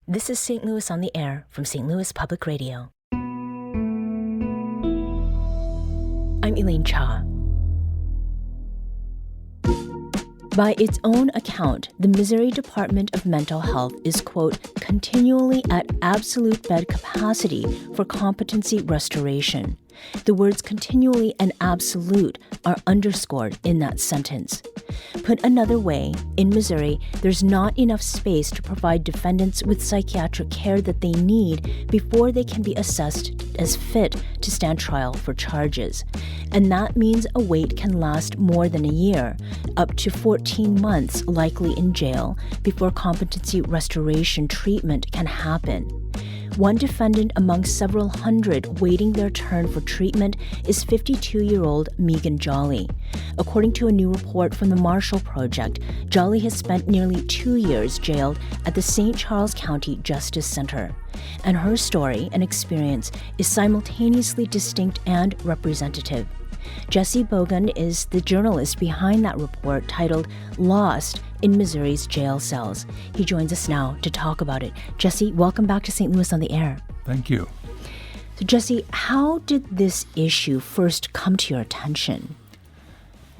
This is St. Louis on the Air from St. Louis Public Radio. I'm Elaine Cha. By its own account, the Missouri Department of Mental Health is, quote, continually at absolute bed capacity for competency restoration. The words continually and absolute are underscored in that sentence. Put another way, in Missouri, there's not enough space to provide defendants with psychiatric care that they need before they can be assessed as fit to stand trial for charges. And that means a wait can last more than a year, up to 14 months likely in jail, before competency restoration treatment can happen. One defendant among several hundred waiting their turn for treatment is 52-year-old Megan Jolly. According to a new report from the Marshall Project, Jolly has spent nearly 2 years jailed at the St. Charles County Justice Center. And her story and experience is simultaneously distinct and representative. Jesse Bogan is the journalist behind that report titled Lost in Missouri's Jail Cells. He joins us now to talk about it. Jesse, welcome back to St. Louis on the Air. Thank you. So Jesse, how did this issue first come to your attention?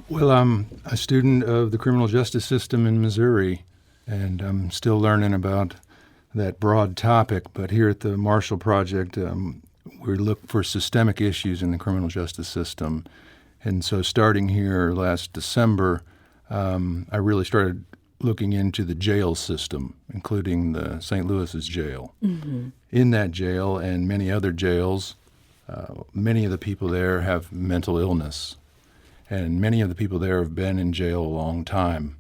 Well, I'm a student of the criminal justice system in Missouri, and I'm still learning about that broad topic. But here at the Marshall Project, we look for systemic issues in the criminal justice system. And so starting here last December, I really started looking into the jail system, including the St. Louis's jail. Mm-hmm. In that jail and many other jails, many of the people there have mental illness. And many of the people there have been in jail a long time.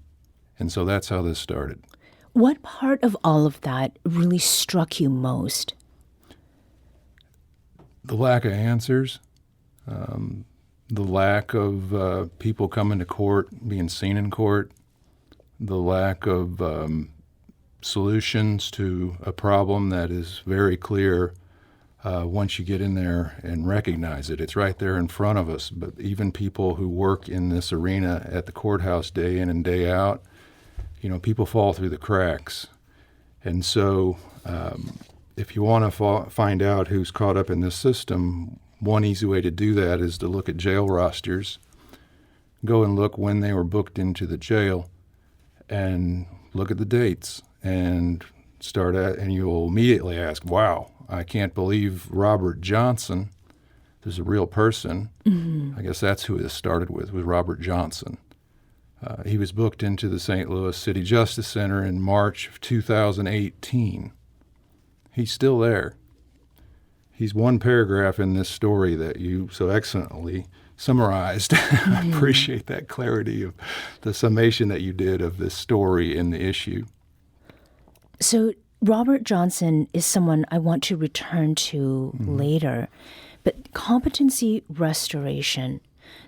And so that's how this started. What part of all of that really struck you most? The lack of answers, the lack of people coming to court, being seen in court, the lack of solutions to a problem that is very clear once you get in there and recognize it. It's right there in front of us. But even people who work in this arena at the courthouse day in and day out, people fall through the cracks. And so if you want to find out who's caught up in this system, one easy way to do that is to look at jail rosters, go and look when they were booked into the jail, and look at the dates, and and you'll immediately ask, wow, I can't believe Robert Johnson is a real person. Mm-hmm. I guess that's who this started with Robert Johnson. He was booked into the St. Louis City Justice Center in March of 2018. He's still there. He's one paragraph in this story that you so excellently summarized. Mm-hmm. I appreciate that clarity of the summation that you did of this story in the issue. So Robert Johnson is someone I want to return to later. But competency restoration,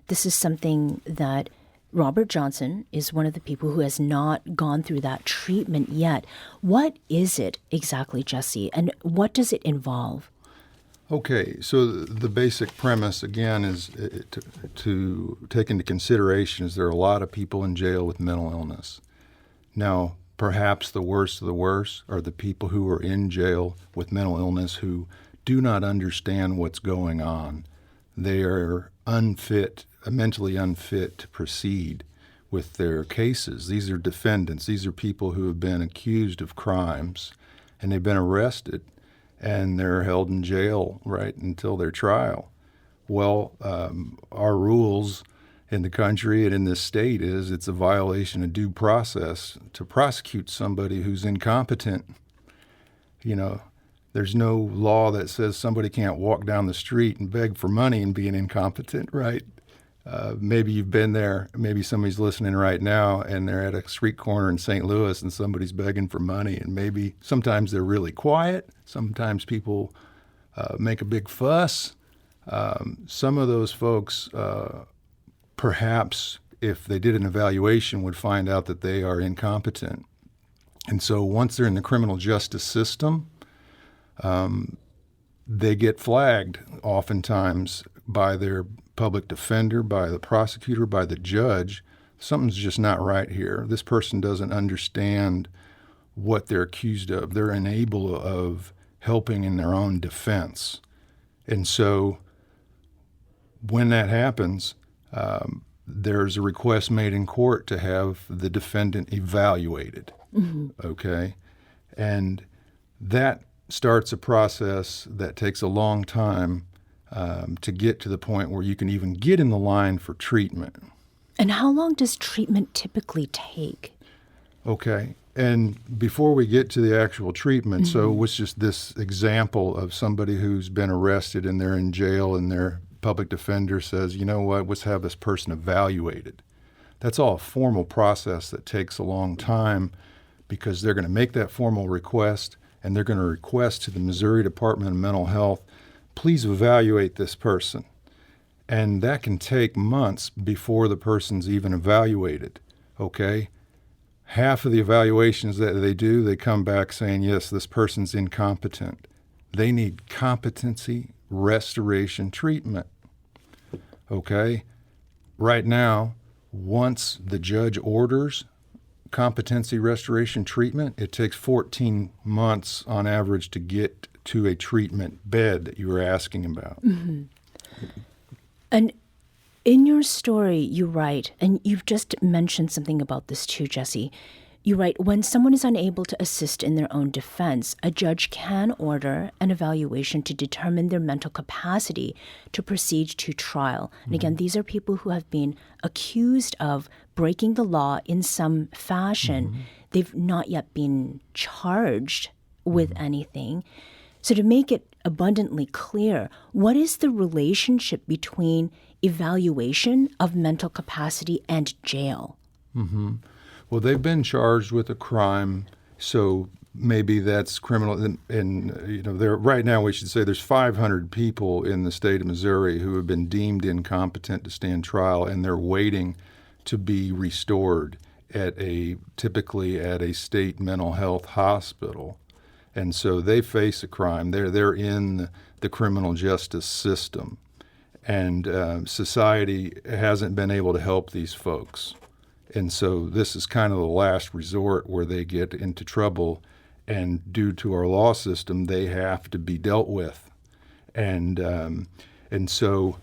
this is something that Robert Johnson is one of the people who has not gone through that treatment yet. What is it exactly, Jesse, and what does it involve? Okay, so the basic premise, again, is to take into consideration is there are a lot of people in jail with mental illness. Now, perhaps the worst of the worst are the people who are in jail with mental illness who do not understand what's going on. They are unfit, mentally unfit to proceed with their cases. These are defendants. These are people who have been accused of crimes, and they've been arrested, and they're held in jail right until their trial. Well, our rules in the country and in this state is it's a violation of due process to prosecute somebody who's incompetent. There's no law that says somebody can't walk down the street and beg for money and be an incompetent, right? Maybe you've been there. Maybe somebody's listening right now and they're at a street corner in St. Louis and somebody's begging for money, and maybe sometimes they're really quiet. Sometimes people make a big fuss. Some of those folks, perhaps if they did an evaluation, would find out that they are incompetent. And so once they're in the criminal justice system, they get flagged oftentimes by their public defender, by the prosecutor, by the judge. Something's just not right here. This person doesn't understand what they're accused of. They're unable of helping in their own defense. And so when that happens, there's a request made in court to have the defendant evaluated, okay? And that starts a process that takes a long time to get to the point where you can even get in the line for treatment. And how long does treatment typically take? Okay. And before we get to the actual treatment, so what's just this example of somebody who's been arrested and they're in jail and their public defender says, you know what, let's have this person evaluated. That's all a formal process that takes a long time because they're going to make that formal request and they're going to request to the Missouri Department of Mental Health, please evaluate this person. And that can take months before the person's even evaluated, okay? Half of the evaluations that they do, they come back saying, yes, this person's incompetent. They need competency restoration treatment, okay? Right now, once the judge orders competency restoration treatment, it takes 14 months on average to get to a treatment bed that you were asking about. And in your story, you write, and you've just mentioned something about this too, Jesse. You write, when someone is unable to assist in their own defense, a judge can order an evaluation to determine their mental capacity to proceed to trial. And again, these are people who have been accused of breaking the law in some fashion. They've not yet been charged with anything. So to make it abundantly clear, what is the relationship between evaluation of mental capacity and jail? Well, they've been charged with a crime, so maybe that's criminal. And you know, there right now we should say there's 500 people in the state of Missouri who have been deemed incompetent to stand trial, and they're waiting to be restored typically at a state mental health hospital. And so they face a crime. They're in the criminal justice system. And society hasn't been able to help these folks. And so this is kind of the last resort where they get into trouble. And due to our law system, they have to be dealt with. And so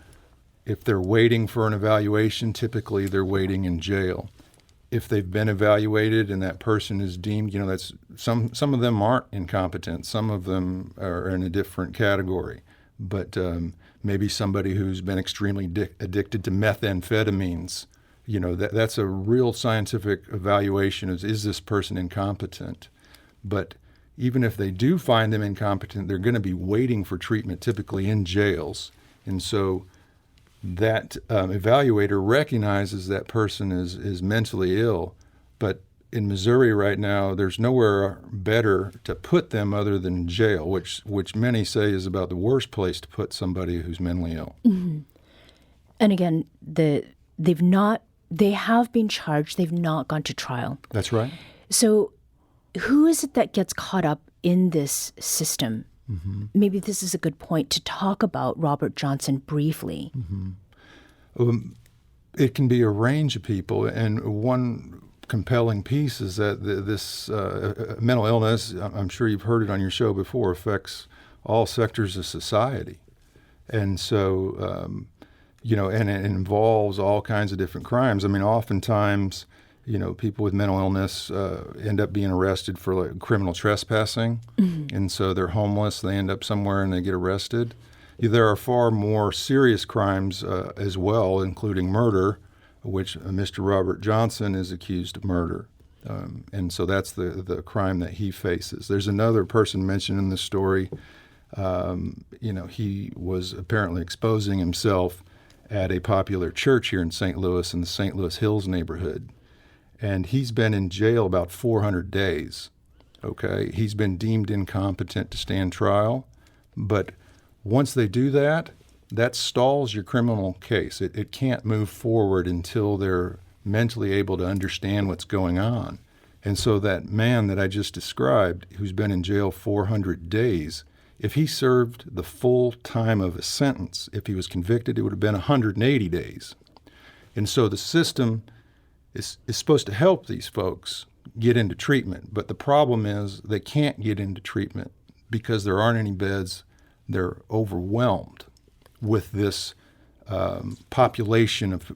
if they're waiting for an evaluation, typically they're waiting in jail. If they've been evaluated and that person is deemed, that's some of them aren't incompetent. Some of them are in a different category. But maybe somebody who's been extremely addicted to methamphetamines, that's a real scientific evaluation of, is this person incompetent? But even if they do find them incompetent, they're going to be waiting for treatment, typically in jails. And so that evaluator recognizes that person is mentally ill, but in Missouri right now, there's nowhere better to put them other than jail, which many say is about the worst place to put somebody who's mentally ill. And again, they have been charged. They've not gone to trial. That's right. So who is it that gets caught up in this system? Maybe this is a good point to talk about Robert Johnson briefly. It can be a range of people, and one compelling piece is that this mental illness, I'm sure you've heard it on your show before, affects all sectors of society. And so, and it involves all kinds of different crimes. I mean, oftentimes, people with mental illness end up being arrested for like criminal trespassing. And so they're homeless, they end up somewhere and they get arrested. There are far more serious crimes as well, including murder, which Mr. Robert Johnson is accused of murder. And so that's the crime that he faces. There's another person mentioned in the story. He was apparently exposing himself at a popular church here in St. Louis, in the St. Louis Hills neighborhood. And he's been in jail about 400 days, okay? He's been deemed incompetent to stand trial. But once they do that, that stalls your criminal case. It can't move forward until they're mentally able to understand what's going on. And so that man that I just described, who's been in jail 400 days, if he served the full time of a sentence, if he was convicted, it would have been 180 days. And so the system is supposed to help these folks get into treatment. But the problem is they can't get into treatment because there aren't any beds. They're overwhelmed with this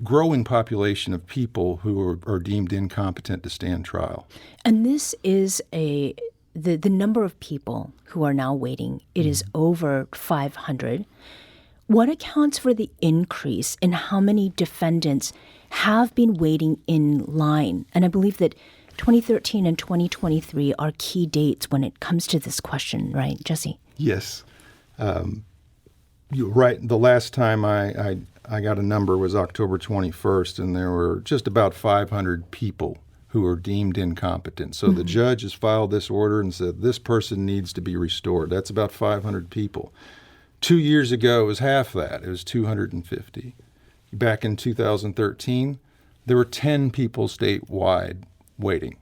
growing population of people who are deemed incompetent to stand trial. And this is the number of people who are now waiting. It is over 500. What accounts for the increase in how many defendants have been waiting in line? And I believe that 2013 and 2023 are key dates when it comes to this question, right, Jesse? Yes. You're right. The last time I got a number was October 21st, and there were just about 500 people who are deemed incompetent. So the judge has filed this order and said this person needs to be restored. That's about 500 people. 2 years ago, it was half that. It was 250. Back in 2013, there were 10 people statewide waiting.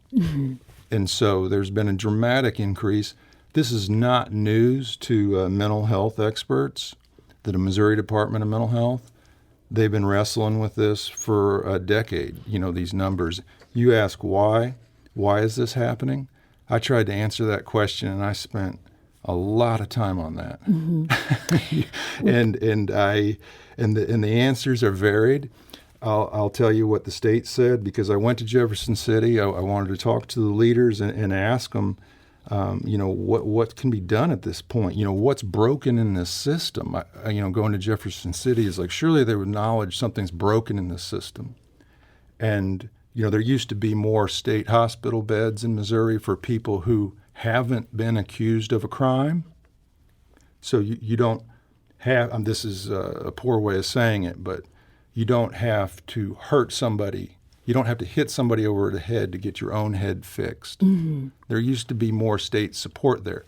And so there's been a dramatic increase. This is not news to mental health experts. The Missouri Department of Mental Health, they've been wrestling with this for a decade, these numbers. You ask why? Why is this happening? I tried to answer that question, and I spent a lot of time on that. and the answers are varied. I'll tell you what the state said, because I went to Jefferson City. I wanted to talk to the leaders and ask them, what can be done at this point? What's broken in this system? Going to Jefferson City is like, surely they would acknowledge something's broken in this system. And, there used to be more state hospital beds in Missouri for people who haven't been accused of a crime. So you don't have, this is a poor way of saying it, but you don't have to hurt somebody. You don't have to hit somebody over the head to get your own head fixed. There used to be more state support there.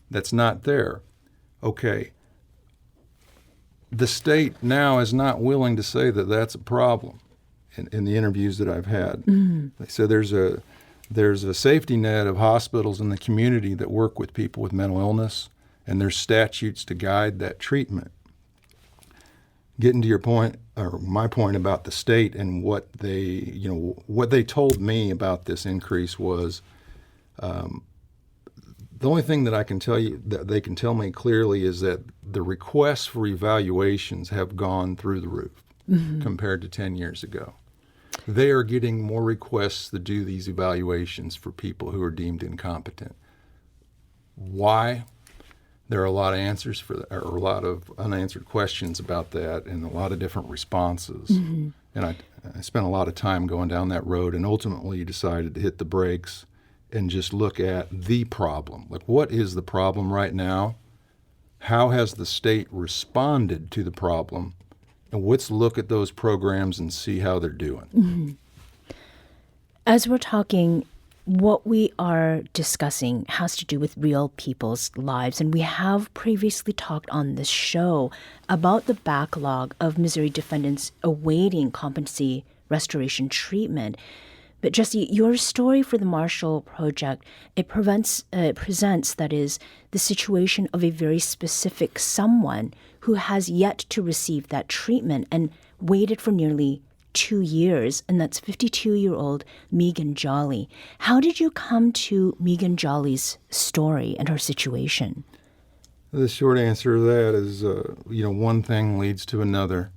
That's not there. Okay. The state now is not willing to say that that's a problem in the interviews that I've had. They say there's a safety net of hospitals in the community that work with people with mental illness, and there's statutes to guide that treatment. Getting to your point, or my point about the state and what they told me about this increase was, the only thing that I can tell you that they can tell me clearly is that the requests for evaluations have gone through the roof compared to 10 years ago. They are getting more requests to do these evaluations for people who are deemed incompetent. Why? There are a lot of answers for that, or a lot of unanswered questions about that, and a lot of different responses. And I spent a lot of time going down that road, and ultimately decided to hit the brakes and just look at the problem. Like, what is the problem right now? How has the state responded to the problem? And let's look at those programs and see how they're doing. As we're talking, what we are discussing has to do with real people's lives. And we have previously talked on this show about the backlog of Missouri defendants awaiting competency restoration treatment. But Jesse, your story for the Marshall Project, it presents, that is, the situation of a very specific someone who has yet to receive that treatment and waited for nearly 2 years, and that's 52-year-old Megan Jolly. How did you come to Megan Jolly's story and her situation? The short answer to that is, one thing leads to another.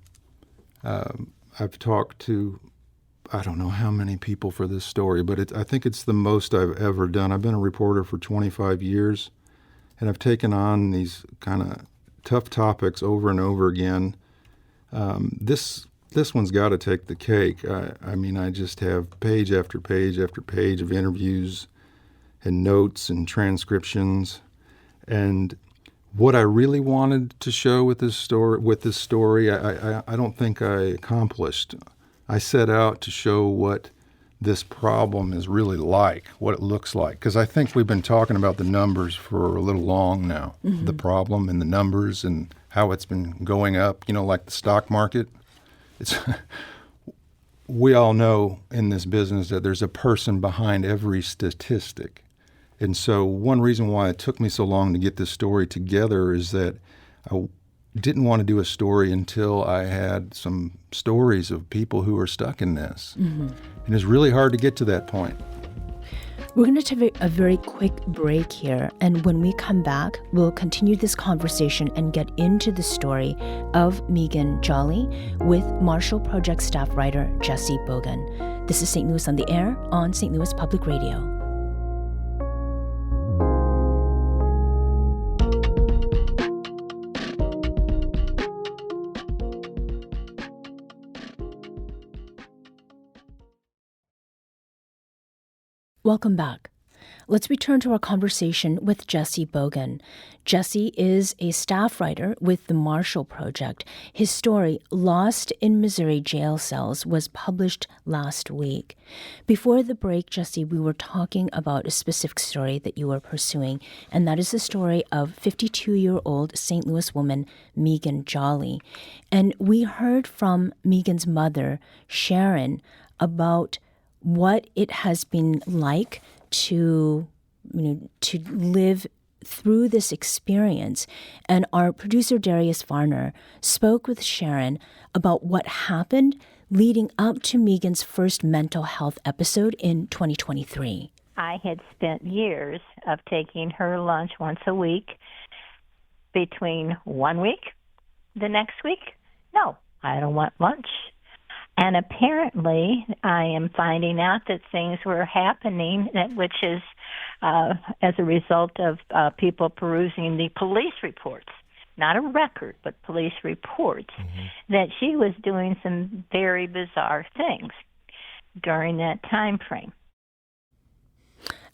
I've talked to, I don't know how many people for this story, but I think it's the most I've ever done. I've been a reporter for 25 years, and I've taken on these kind of tough topics over and over again. This one's got to take the cake. I just have page after page after page of interviews and notes and transcriptions. And what I really wanted to show with this story, I don't think I accomplished. I set out to show what this problem is really like, what it looks like. Because I think we've been talking about the numbers for a little long now, the problem and the numbers and how it's been going up, like the stock market. We all know in this business that there's a person behind every statistic. And so one reason why it took me so long to get this story together is that I didn't want to do a story until I had some stories of people who are stuck in this. And it's really hard to get to that point. We're going to take a very quick break here, and when we come back, we'll continue this conversation and get into the story of Megan Jolly with Marshall Project staff writer Jesse Bogan. This is St. Louis on the Air on St. Louis Public Radio. Welcome back. Let's return to our conversation with Jesse Bogan. Jesse is a staff writer with the Marshall Project. His story, Lost in Missouri Jail Cells, was published last week. Before the break, Jesse, we were talking about a specific story that you were pursuing, and that is the story of 52-year-old St. Louis woman Megan Jolly. And we heard from Megan's mother, Sharon, about what it has been like to live through this experience. And our producer, Darius Varner, spoke with Sharon about what happened leading up to Megan's first mental health episode in 2023. I had spent years of taking her lunch once a week. Between 1 week, the next week, no, I don't want lunch. And apparently, I am finding out that things were happening, which is as a result of people perusing the police reports, not a record, but police reports, that she was doing some very bizarre things during that time frame.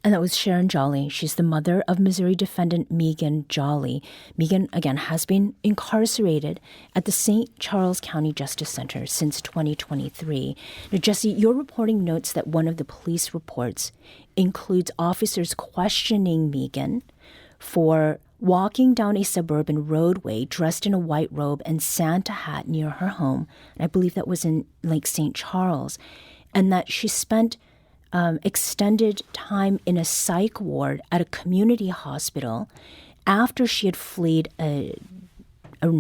And that was Sharon Jolly. She's the mother of Missouri defendant Megan Jolly. Megan, again, has been incarcerated at the St. Charles County Justice Center since 2023. Now, Jesse, your reporting notes that one of the police reports includes officers questioning Megan for walking down a suburban roadway dressed in a white robe and Santa hat near her home. And I believe that was in Lake St. Charles. And that she spent extended time in a psych ward at a community hospital after she had fled an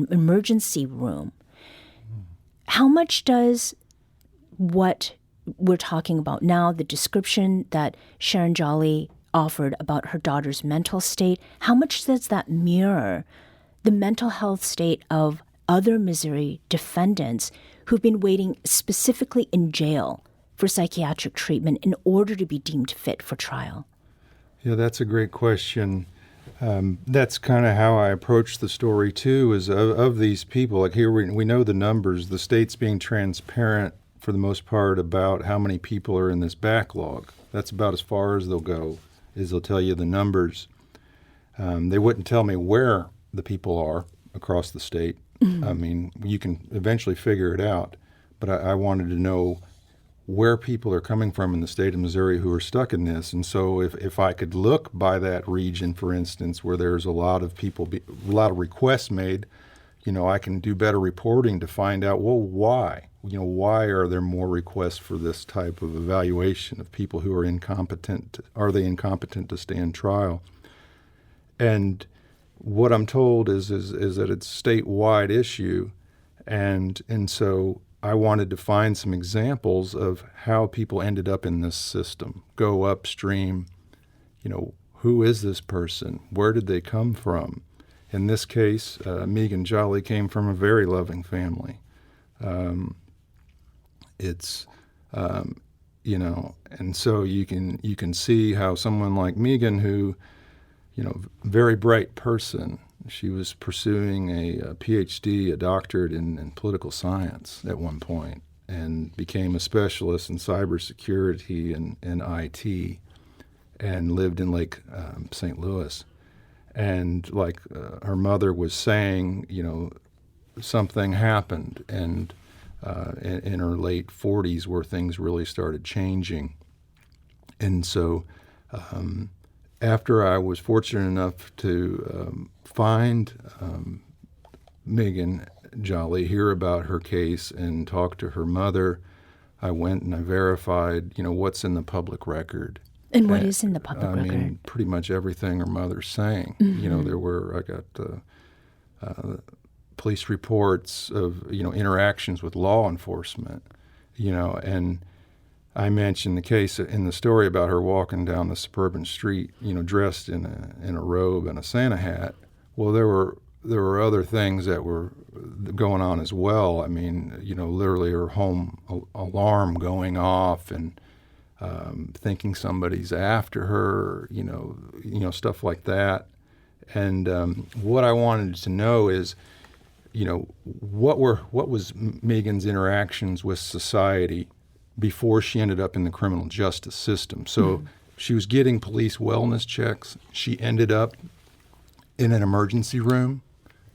emergency room. How much does what we're talking about now, the description that Sharon Jolly offered about her daughter's mental state, how much does that mirror the mental health state of other Missouri defendants who've been waiting specifically in jail for psychiatric treatment in order to be deemed fit for trial? Yeah, that's a great question. That's kind of how I approach the story, too, is of these people. Like here, we know the numbers. The state's being transparent, for the most part, about how many people are in this backlog. That's about as far as they'll go, is they'll tell you the numbers. They wouldn't tell me where the people are across the state. I mean, you can eventually figure it out. But I wanted to know where people are coming from in the state of Missouri who are stuck in this. And so if I could look by that region, for instance, where there's a lot of people, a lot of requests made, I can do better reporting to find out, well, why? Why are there more requests for this type of evaluation of people who are incompetent? Are they incompetent to stand trial? And what I'm told is that it's a statewide issue. And so I wanted to find some examples of how people ended up in this system, go upstream, who is this person? Where did they come from? In this case, Megan Jolly came from a very loving family. And so you can see how someone like Megan, who, very bright person, she was pursuing a PhD, a doctorate in political science at one point, and became a specialist in cybersecurity and IT, and lived in Lake St. Louis. And like her mother was saying, something happened, and in her late 40s where things really started changing. And so after I was fortunate enough to find Megan Jolly, hear about her case, and talk to her mother, I went and I verified, what's in the public record. And what is in the public record? I mean, pretty much everything her mother's saying. I got police reports of, interactions with law enforcement, and I mentioned the case in the story about her walking down the suburban street, dressed in a robe and a Santa hat. Well, there were other things that were going on as well. I mean, literally her home alarm going off and thinking somebody's after her, stuff like that. And what I wanted to know is, what was Megan's interactions with society before she ended up in the criminal justice system. So she was getting police wellness checks. She ended up in an emergency room.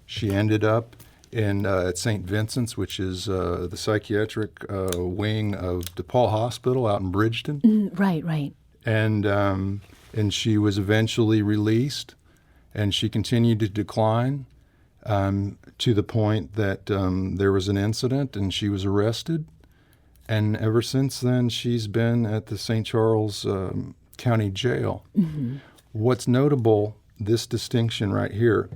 She ended up at St. Vincent's, which is the psychiatric wing of DePaul Hospital out in Bridgeton. Right. And she was eventually released, and she continued to decline to the point that there was an incident and she was arrested. And ever since then, she's been at the St. Charles County Jail. Mm-hmm. What's notable, this distinction right here,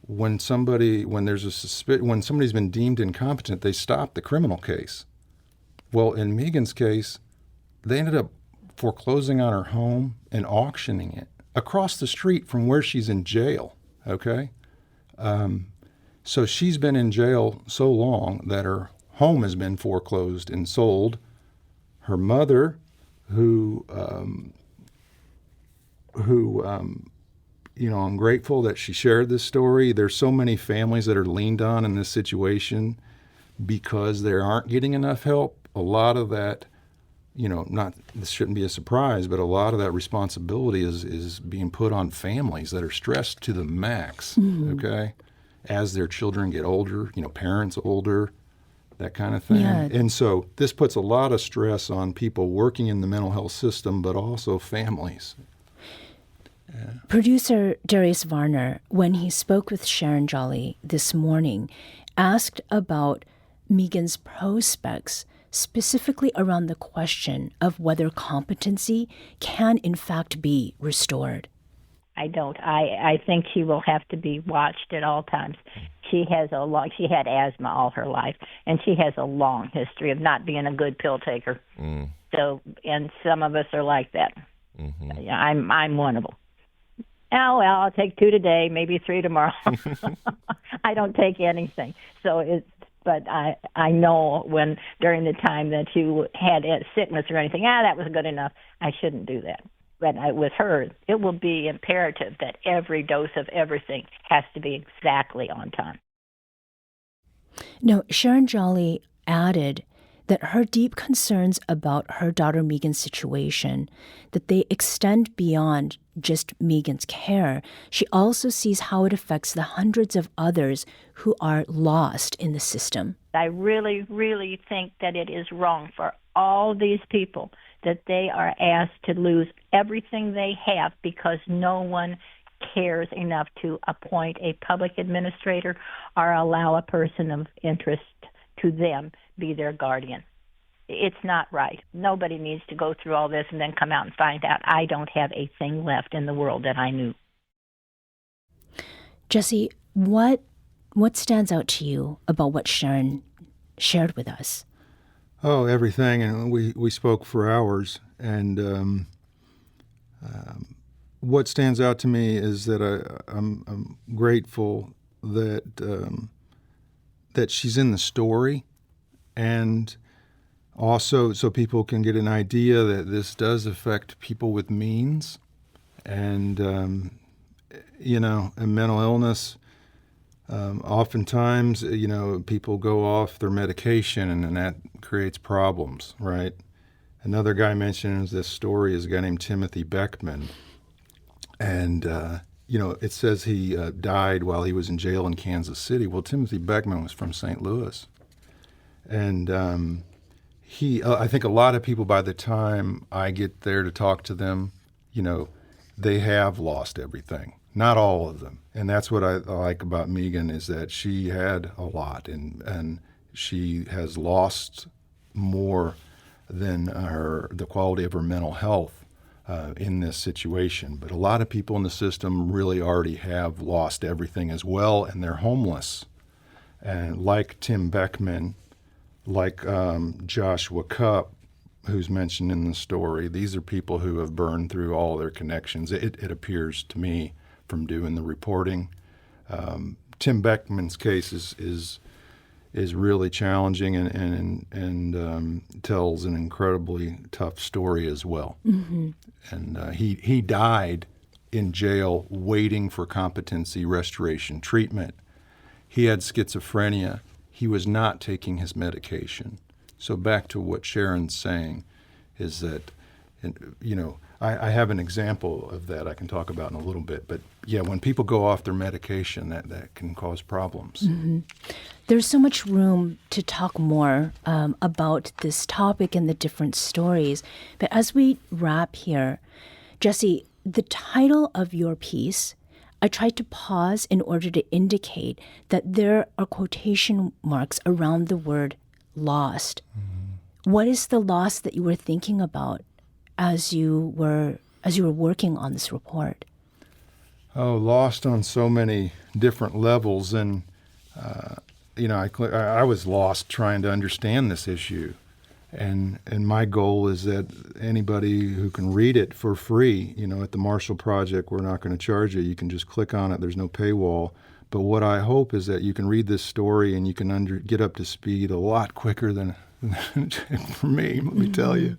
when somebody's been deemed incompetent, they stop the criminal case. Well, in Megan's case, they ended up foreclosing on her home and auctioning it across the street from where she's in jail, okay? So she's been in jail so long that her home has been foreclosed and sold. Her mother, who I'm grateful that she shared this story. There's so many families that are leaned on in this situation because they aren't getting enough help. A lot of that, this shouldn't be a surprise, but a lot of that responsibility is being put on families that are stressed to the max, okay? As their children get older, parents older, that kind of thing. Yeah. And so this puts a lot of stress on people working in the mental health system, but also families. Yeah. Producer Darius Varner, when he spoke with Sharon Jolly this morning, asked about Megan's prospects, specifically around the question of whether competency can in fact be restored. I don't. I think she will have to be watched at all times. She had asthma all her life, and she has a long history of not being a good pill taker. So, and some of us are like that. Mm-hmm. I'm one of them. Oh, well, I'll take 2 today, maybe 3 tomorrow. I don't take anything. So but I know when during the time that you had sickness or anything, that was good enough. I shouldn't do that. But with her, it will be imperative that every dose of everything has to be exactly on time. Now, Sharon Jolly added that her deep concerns about her daughter Megan's situation, that they extend beyond just Megan's care. She also sees how it affects the hundreds of others who are lost in the system. I really, really think that it is wrong for all these people that they are asked to lose everything they have because no one cares enough to appoint a public administrator or allow a person of interest to them be their guardian. It's not right. Nobody needs to go through all this and then come out and find out I don't have a thing left in the world that I knew. Jesse, what stands out to you about what Sharon shared with us? Oh, everything, and we spoke for hours, and what stands out to me is that I'm grateful that that she's in the story, and also so people can get an idea that this does affect people with means, and and mental illness. Oftentimes, people go off their medication and that creates problems, right? Another guy mentions this story is a guy named Timothy Beckman. And, it says he died while he was in jail in Kansas City. Well, Timothy Beckman was from St. Louis. And I think a lot of people, by the time I get there to talk to them, they have lost everything. Not all of them. And that's what I like about Megan is that she had a lot and she has lost more than the quality of her mental health in this situation. But a lot of people in the system really already have lost everything as well, and they're homeless. And like Tim Beckman, like Joshua Cupp, who's mentioned in the story, these are people who have burned through all their connections. It appears to me from doing the reporting. Tim Beckman's case is really challenging and tells an incredibly tough story as well. Mm-hmm. And he died in jail waiting for competency restoration treatment. He had schizophrenia. He was not taking his medication. So back to what Sharon's saying is that, I have an example of that I can talk about in a little bit. But yeah, when people go off their medication, that can cause problems. Mm-hmm. There's so much room to talk more about this topic and the different stories. But as we wrap here, Jesse, the title of your piece, I tried to pause in order to indicate that there are quotation marks around the word lost. Mm-hmm. What is the loss that you were thinking about as you were working on this report? Oh, lost on so many different levels. And, I was lost trying to understand this issue. And my goal is that anybody who can read it for free, at the Marshall Project, we're not going to charge you. You can just click on it. There's no paywall. But what I hope is that you can read this story and you can get up to speed a lot quicker than for me, let me tell you.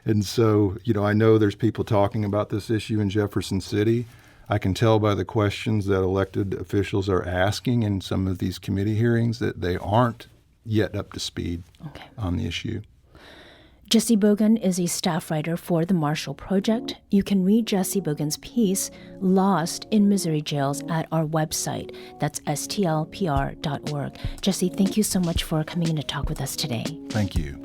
And so, I know there's people talking about this issue in Jefferson City. I can tell by the questions that elected officials are asking in some of these committee hearings that they aren't yet up to speed on the issue. Jesse Bogan is a staff writer for the Marshall Project. You can read Jesse Bogan's piece, Lost in Missouri Jails, at our website. That's stlpr.org. Jesse, thank you so much for coming in to talk with us today. Thank you.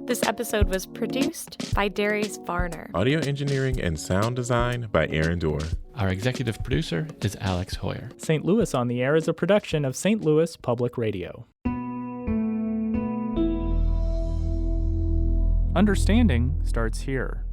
This episode was produced by Darius Varner. Audio engineering and sound design by Aaron Dorr. Our executive producer is Alex Hoyer. St. Louis on the Air is a production of St. Louis Public Radio. Understanding starts here.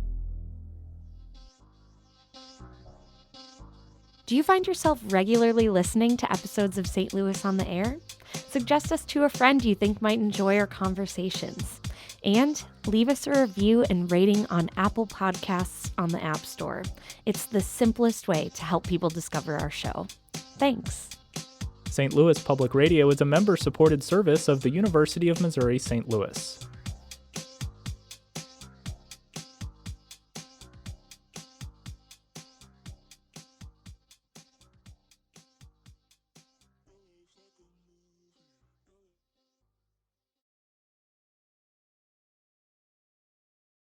Do you find yourself regularly listening to episodes of St. Louis on the Air? Suggest us to a friend you think might enjoy our conversations. And leave us a review and rating on Apple Podcasts on the App Store. It's the simplest way to help people discover our show. Thanks. St. Louis Public Radio is a member-supported service of the University of Missouri St. Louis.